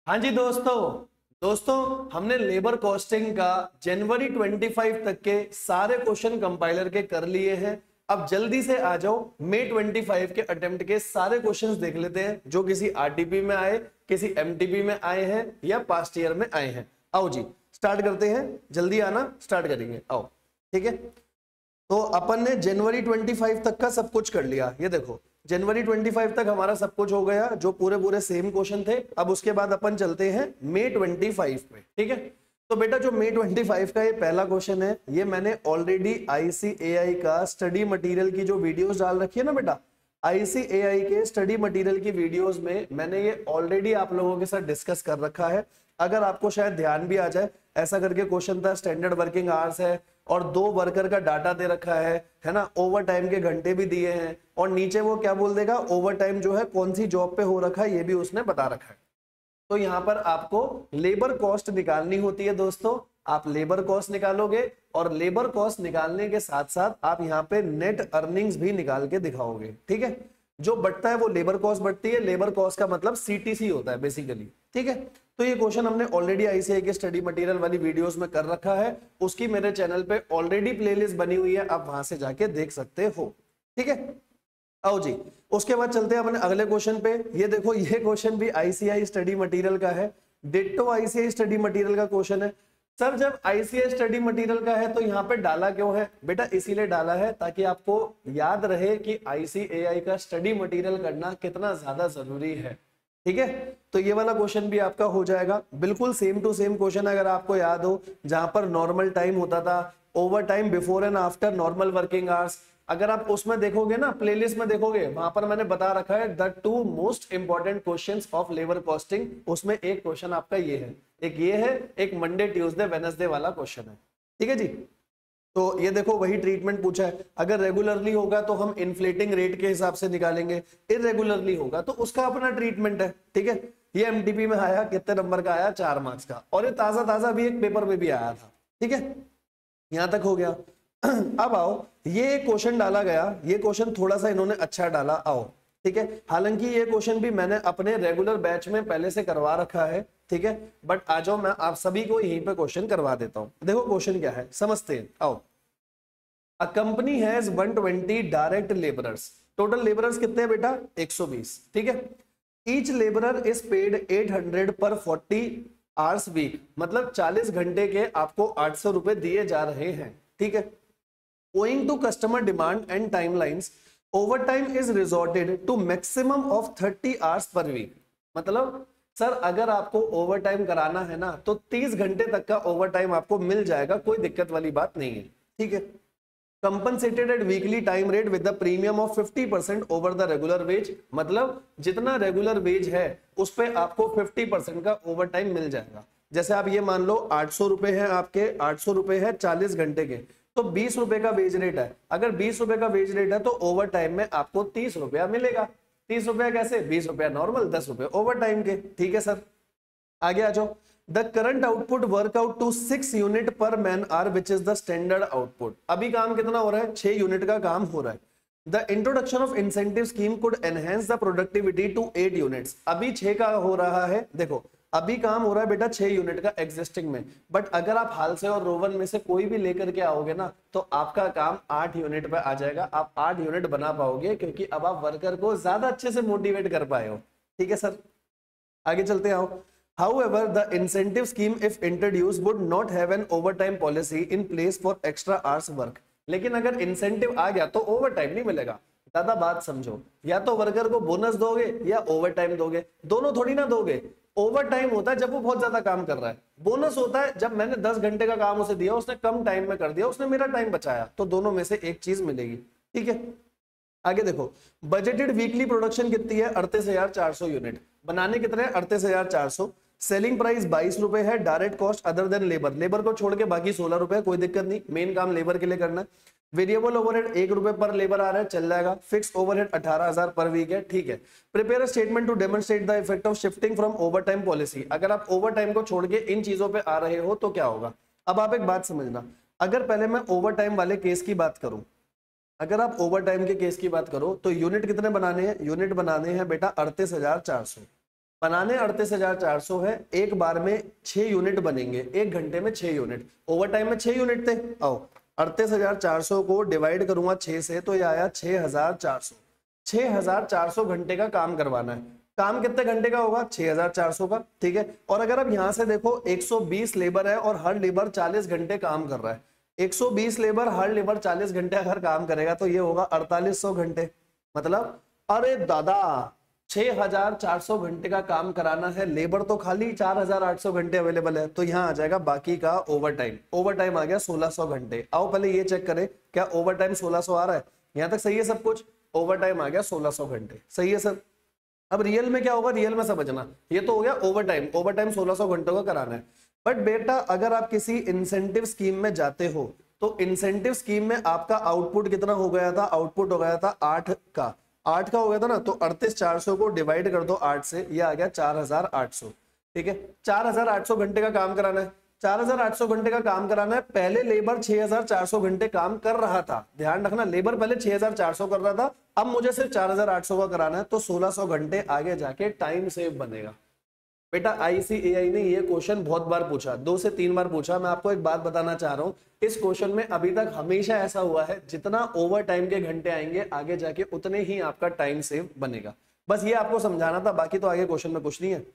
हाँ जी दोस्तों हमने लेबर कॉस्टिंग का जनवरी 25 तक के सारे क्वेश्चन कंपाइलर के कर लिए हैं। अब जल्दी से आ जाओ, मई 25 के अटेम्प्ट के सारे क्वेश्चंस देख लेते हैं जो किसी आरटीपी में आए, किसी एमटीपी में आए हैं या पास्ट ईयर में आए हैं। आओ जी स्टार्ट करते हैं, जल्दी आना स्टार्ट करेंगे। आओ ठीक है, तो अपन ने जनवरी 25 तक का सब कुछ कर लिया। ये देखो जनवरी 25 तक हमारा सब कुछ हो गया, जो पूरे पूरे सेम क्वेश्चन थे। अब उसके बाद अपन चलते हैं मई 25 पे, ठीक है। तो बेटा जो मई 25 का ये पहला क्वेश्चन है, ये मैंने ऑलरेडी आईसीएआई का स्टडी मटेरियल की जो वीडियोस डाल रखी है ना बेटा, आईसीएआई के स्टडी मटेरियल की वीडियोस में मैंने ये ऑलरेडी आप लोगों के साथ डिस्कस कर रखा है। अगर आपको शायद ध्यान भी आ जाए, ऐसा करके क्वेश्चन था, स्टैंडर्ड वर्किंग आवर्स है और 2 वर्कर का डाटा दे रखा है ना, ओवर टाइम के घंटे भी दिए हैं और नीचे वो क्या बोल देगा, ओवर टाइम जो है कौन सी जॉब पे हो रखा है ये भी उसने बता रखा है। तो यहाँ पर आपको लेबर कॉस्ट निकालनी होती है दोस्तों। आप लेबर कॉस्ट निकालोगे और लेबर कॉस्ट निकालने के साथ साथ आप यहाँ पे नेट अर्निंग्स भी निकाल के दिखाओगे, ठीक है। जो बढ़ता है वो लेबर कॉस्ट बढ़ती है, लेबर कॉस्ट का मतलब सीटीसी होता है बेसिकली, ठीक है। तो ये क्वेश्चन हमने ऑलरेडी आईसीआई के स्टडी मटेरियल वाली वीडियोस में कर रखा है, उसकी मेरे चैनल पे ऑलरेडी प्लेलिस्ट बनी हुई है, आप वहां से जाके देख सकते हो, ठीक है। आओ जी उसके बाद चलते हैं अपने अगले क्वेश्चन पे। ये देखो ये क्वेश्चन भी आईसीआई स्टडी मटेरियल का है, डिट्टो आईसीआई स्टडी मटेरियल का क्वेश्चन है। सर जब आईसीआई स्टडी मटेरियल का है तो यहाँ पे डाला क्यों है बेटा? इसीलिए डाला है ताकि आपको याद रहे कि आईसीएआई का स्टडी मटेरियल करना कितना ज्यादा जरूरी है, ठीक है। तो ये वाला क्वेश्चन भी आपका हो जाएगा, बिल्कुल सेम टू सेम क्वेश्चन अगर आपको याद हो, जहां पर नॉर्मल टाइम होता था, over time before and after normal working hours. अगर आप उसमें देखोगे ना, प्लेलिस्ट में देखोगे, वहां पर मैंने बता रखा है the 2 most important questions of labour costing. उसमें एक क्वेश्चन आपका ये है, एक ये है, एक मंडे ट्यूसडे वेडनेसडे वाला क्वेश्चन है, ठीक है जी। तो ये देखो वही ट्रीटमेंट पूछा है। अगर रेगुलरली होगा तो हम इन्फ्लेटिंग रेट के हिसाब से निकालेंगे, इरेगुलरली होगा तो उसका अपना ट्रीटमेंट है, ठीक है। ये एमटीपी में आया, कितने नंबर का आया? 4 मार्क्स का, और ये ताजा ताजा भी एक पेपर में भी आया था, ठीक है। यहां तक हो गया। अब आओ, ये क्वेश्चन डाला गया, ये क्वेश्चन थोड़ा सा इन्होंने अच्छा डाला, आओ ठीक है। हालांकि ये क्वेश्चन भी मैंने अपने रेगुलर बैच में पहले से करवा रखा है, ठीक है, बट आ जाओ मैं आप सभी को यहीं पे क्वेश्चन करवा देता हूं। देखो क्वेश्चन क्या है समझते हैं, आओ। A company has 120 direct labourers, total labourers कितने हैं बेटा? 120, ठीक है। ईच लेबरर इज पेड 800 पर 40 आवर्स वीक, मतलब 40 घंटे के आपको 800 रुपए दिए जा रहे हैं, ठीक है। Owing to customer demand and timelines, overtime is resorted to maximum of 30 hours per week। मतलब सर अगर आपको ओवरटाइम कराना है ना तो 30 घंटे तक का ओवरटाइम आपको मिल जाएगा, कोई दिक्कत वाली बात नहीं है, ठीक है। Compensated at weekly time rate with the premium of 50% over the regular wage, मतलब जितना रेगुलर वेज है उस पे आपको 50% का ओवरटाइम मिल जाएगा। जैसे आप ये मान लो 800 रुपए है आपके, 800 रुपए है 40 घंटे के, तो 20 रुपए का वेज रेट है। अगर 20 रुपए का वेज रेट है तो ओवर टाइम में आपको 30 रुपया मिलेगा। 30 रुपया कैसे? 20 रुपया नॉर्मल, 10 रुपए ओवर टाइम के, ठीक है सर। आगे आ जाओ। The current output work out to 6 unit per man hour which is the standard output. अभी काम कितना हो रहा है? 6 यूनिट का काम हो रहा है। The introduction of incentive scheme could enhance the productivity to 8 units. अभी 6 का हो रहा है, देखो अभी काम हो रहा है बेटा 6 यूनिट का एग्जिस्टिंग में, बट अगर आप हाल से और रोवन में से कोई भी लेकर के आओगे ना तो आपका काम 8 यूनिट पे आ जाएगा। आप 8 यूनिट बना पाओगे क्योंकि अब आप वर्कर को ज्यादा अच्छे से मोटिवेट कर पाए हो, ठीक है सर। आगे चलते आओ। However, the incentive scheme if introduced would not have an overtime policy in place for extra hours work। लेकिन अगर इंसेंटिव आ गया तो ओवर टाइम नहीं मिलेगा। दादा बात समझो, या तो वर्कर को बोनस दोगे या ओवर टाइम दोगे, दोनों थोड़ी ना दोगे। ओवर टाइम होता है जब वो बहुत ज्यादा काम कर रहा है, बोनस होता है जब मैंने 10 घंटे का काम उसे दिया, उसने कम टाइम में कर दिया, उसने मेरा टाइम बचाया, तो दोनों में से एक चीज मिलेगी, ठीक है। आगे देखो, बजटेड वीकली प्रोडक्शन कितनी है? 38,400 यूनिट। बनाने कितने? 38,400। सेलिंग प्राइस 22 रुपए है। Direct cost other than labour, labour को छोड़ के बाकी 16 रुपए, कोई दिक्कत नहीं, मेन काम लेबर के लिए करना है। वेरिएबल ओवरहेड 1 रुपए पर लेबर आ रहा है, चल जाएगा। फिक्स ओवरहेड 18,000 पर वीक है, ठीक है। Prepare a statement to demonstrate the effect of shifting from overtime policy. अगर आप ओवरटाइम को छोड़ के इन चीजों पे आ रहे हो तो क्या होगा? अब आप एक बात समझना, अगर पहले मैं ओवरटाइम वाले केस की बात करूं, अगर आप ओवरटाइम के केस की बात करो तो यूनिट कितने बनाने हैं? यूनिट बनाने हैं बेटा 38,400, बनाने 38,400 है, एक बार में 6 यूनिट बनेंगे, 1 घंटे में 6 यूनिट, ओवर टाइम में 6 यूनिट थे। आओ 38,400 को डिवाइड करूंगा 6 से तो ये आया 6,400। 6,400 घंटे का काम करवाना है। काम कितने घंटे का होगा? 6,400 का, ठीक है। और अगर अब यहां से देखो 120 लेबर है और हर लेबर 40 घंटे काम कर रहा है, 120 लेबर हर लेबर 40 घंटे अगर काम करेगा तो ये होगा 4800 घंटे। मतलब अरे दादा 6,400 घंटे का काम कराना है, लेबर तो खाली 4,800 घंटे अवेलेबल है, तो यहाँ आ जाएगा बाकी का ओवर टाइम। ओवर टाइम आ गया 1600 घंटे। आओ पहले ये चेक करें क्या ओवर टाइम 1600 आ रहा है, यहाँ तक सही है सब कुछ। ओवर टाइम आ गया 1600 घंटे, सही है सर। अब रियल में क्या होगा, रियल में समझना, ये तो हो गया ओवर टाइम। ओवर टाइम 1600 घंटों का कराना है। बट बेटा अगर आप किसी इंसेंटिव स्कीम में जाते हो तो इंसेंटिव स्कीम में आपका आउटपुट कितना हो गया था? आउटपुट हो गया था 8 का, 8 का हो गया था ना, तो 38,400 को डिवाइड कर दो 8 से, ये आ गया 4,800, ठीक है। 4,800 घंटे का काम कराना है, 4,800 घंटे का काम कराना है। पहले लेबर 6,400 घंटे काम कर रहा था, ध्यान रखना, लेबर पहले 6,400 कर रहा था, अब मुझे सिर्फ 4,800 का कराना है, तो 1600 घंटे आगे जाके टाइम सेव बनेगा। बेटा ICAI ने ये क्वेश्चन बहुत बार पूछा, 2 से 3 बार पूछा। मैं आपको एक बात बताना चाह रहा हूं, इस क्वेश्चन में अभी तक हमेशा ऐसा हुआ है, जितना ओवर टाइम के घंटे आएंगे आगे जाके उतने ही आपका टाइम सेव बनेगा। बस ये आपको समझाना था, बाकी तो आगे क्वेश्चन में कुछ नहीं है।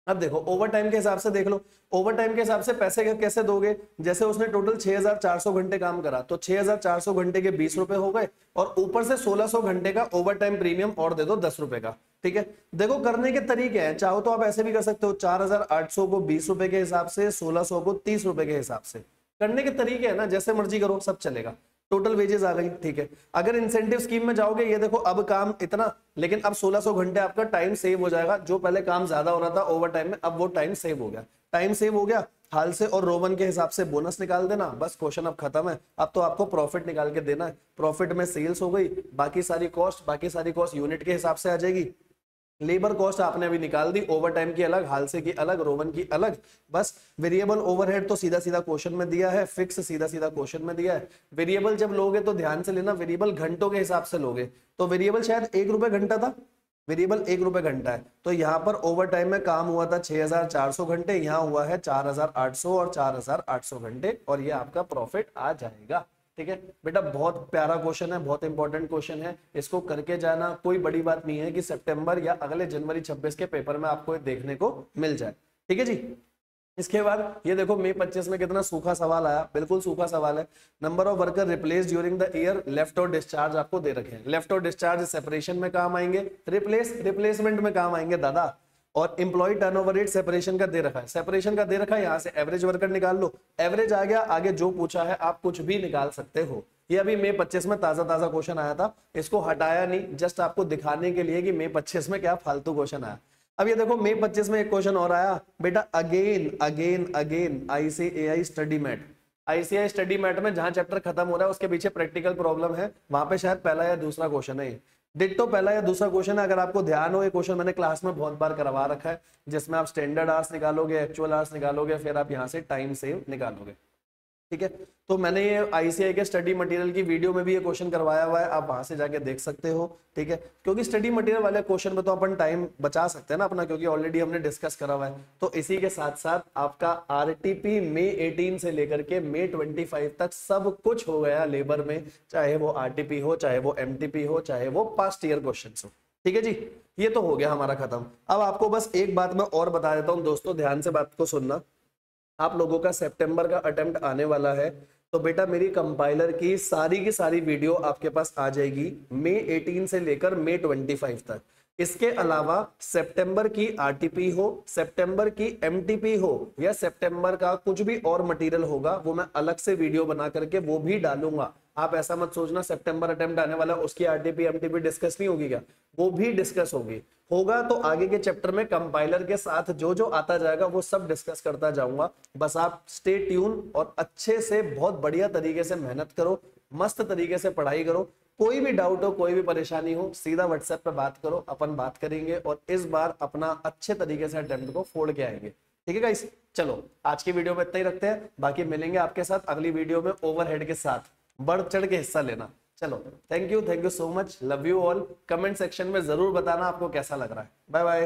अब देखो ओवर टाइम के हिसाब से देख लो, ओवर टाइम के हिसाब से पैसे कैसे दोगे? जैसे उसने टोटल 6,400 घंटे काम करा तो 6,400 घंटे के 20 रुपए हो गए, और ऊपर से 1600 घंटे का ओवर टाइम प्रीमियम और दे दो 10 रुपए का, ठीक है। देखो करने के तरीके हैं, चाहो तो आप ऐसे भी कर सकते हो, 4,800 को 20 रुपए के हिसाब से, 1600 को 30 रुपए के हिसाब से, करने के तरीके है ना, जैसे मर्जी करो सब चलेगा। टोटल वेजेस आ गई, ठीक है। अगर इंसेंटिव स्कीम में जाओगे, ये देखो अब काम इतना, लेकिन अब 1600 घंटे आपका टाइम सेव हो जाएगा। जो पहले काम ज्यादा हो रहा था ओवर टाइम में, अब वो टाइम सेव हो गया। टाइम सेव हो गया, हाल से और रोमन के हिसाब से बोनस निकाल देना, बस क्वेश्चन अब खत्म है। अब तो आपको प्रॉफिट निकाल के देना है। प्रॉफिट में सेल्स हो गई, बाकी सारी कॉस्ट यूनिट के हिसाब से आ जाएगी। लेबर कॉस्ट आपने अभी निकाल दी, ओवर टाइम की अलग, हालसे की अलग, रोमन की अलग। बस वेरिएबल ओवरहेड तो सीधा सीधा क्वेश्चन में दिया है, फिक्स सीधा सीधा क्वेश्चन में दिया है। वेरिएबल जब लोगे तो ध्यान से लेना, वेरिएबल घंटों के हिसाब से लोगे, तो वेरिएबल शायद 1 रुपए घंटा था, वेरिएबल 1 रुपए घंटा है, तो यहाँ पर ओवर टाइम में काम हुआ था 6,400 घंटे, यहाँ हुआ है 4,800 और 4,800 घंटे, और ये आपका प्रॉफिट आ जाएगा, ठीक है। बेटा बहुत प्यारा क्वेश्चन है, बहुत इंपॉर्टेंट क्वेश्चन है, इसको करके जाना। कोई बड़ी बात नहीं है कि सितंबर या अगले जनवरी 26 के पेपर में आपको देखने को मिल जाए, ठीक है जी। इसके बाद ये देखो मई 25 में कितना सूखा सवाल आया, बिल्कुल सूखा सवाल है। Number of worker replace during the year, left और डिस्चार्ज आपको दे रखे हैं। लेफ्ट और डिस्चार्ज सेपरेशन में काम आएंगे, रिप्लेसमेंट में काम आएंगे दादा। और एम्प्लॉय टर्नओवर रेट सेपरेशन का दे रखा है, सेपरेशन का दे रखा है, यहाँ से एवरेज वर्कर निकाल लो, एवरेज आ गया। आगे जो पूछा है आप कुछ भी निकाल सकते हो। ये अभी मई 25 में ताजा क्वेश्चन आया था, इसको हटाया नहीं, जस्ट आपको दिखाने के लिए कि मई 25 में क्या फालतू क्वेश्चन आया। अब ये देखो मई 25 में एक क्वेश्चन और आया बेटा, again ICAI study mat. ICAI study mat में जहां चैप्टर खत्म हो रहा है उसके पीछे प्रैक्टिकल प्रॉब्लम है, वहां पे शायद पहला या दूसरा क्वेश्चन है। डिट्टो पहला या दूसरा क्वेश्चन है। अगर आपको ध्यान हो, ये क्वेश्चन मैंने क्लास में बहुत बार करवा रखा है, जिसमें आप स्टैंडर्ड आवर्स निकालोगे, एक्चुअल आवर्स निकालोगे, फिर आप यहाँ से टाइम सेव निकालोगे, ठीक है। तो मैंने ये ICAI के स्टडी मटेरियल की वीडियो में भी ये क्वेश्चन करवाया हुआ है, आप वहां से जाके देख सकते हो, ठीक है। क्योंकि स्टडी मटेरियल वाले क्वेश्चन में तो अपन टाइम बचा सकते हैं ना अपना, क्योंकि ऑलरेडी हमने डिस्कस करा हुआ है। तो इसी के साथ साथ आपका RTP मई 18 से लेकर के मई 25 तक सब कुछ हो गया लेबर में, चाहे वो RTP हो, चाहे वो MTP हो, चाहे वो पास्ट ईयर क्वेश्चन हो, ठीक है जी। ये तो हो गया हमारा खत्म। अब आपको बस एक बात मैं और बता देता हूँ दोस्तों, ध्यान से बात को सुनना। आप लोगों का सितंबर का अटेम्प्ट आने वाला है, तो बेटा मेरी कंपाइलर की सारी वीडियो आपके पास आ जाएगी मई 18 से लेकर मई 25 तक। इसके अलावा सितंबर की RTP हो, सितंबर की MTP हो, या सितंबर का कुछ भी और मटेरियल होगा, वो मैं अलग से वीडियो बना करके वो भी डालूंगा। आप ऐसा मत सोचना सितंबर अटेम्प्ट आने वाला उसकी RTP MTP डिस्कस नहीं होगी क्या, वो भी डिस्कस होगा। तो आगे के चैप्टर में कंपाइलर के साथ जो जो आता जाएगा वो सब डिस्कस करता जाऊंगा। बस आप स्टे ट्यून और अच्छे से बहुत बढ़िया तरीके से मेहनत करो, मस्त तरीके से पढ़ाई करो। कोई भी डाउट हो, कोई भी परेशानी हो, सीधा व्हाट्सएप पे बात करो, अपन बात करेंगे और इस बार अपना अच्छे तरीके से अटेम्प्ट को फोड़ के आएंगे, ठीक है गाइस। चलो आज की वीडियो में इतना ही रखते हैं, बाकी मिलेंगे आपके साथ अगली वीडियो में ओवरहेड के साथ। बढ़ चढ़ के हिस्सा लेना। चलो thank you so much, love you all. Comment section में जरूर बताना आपको कैसा लग रहा है। Bye bye.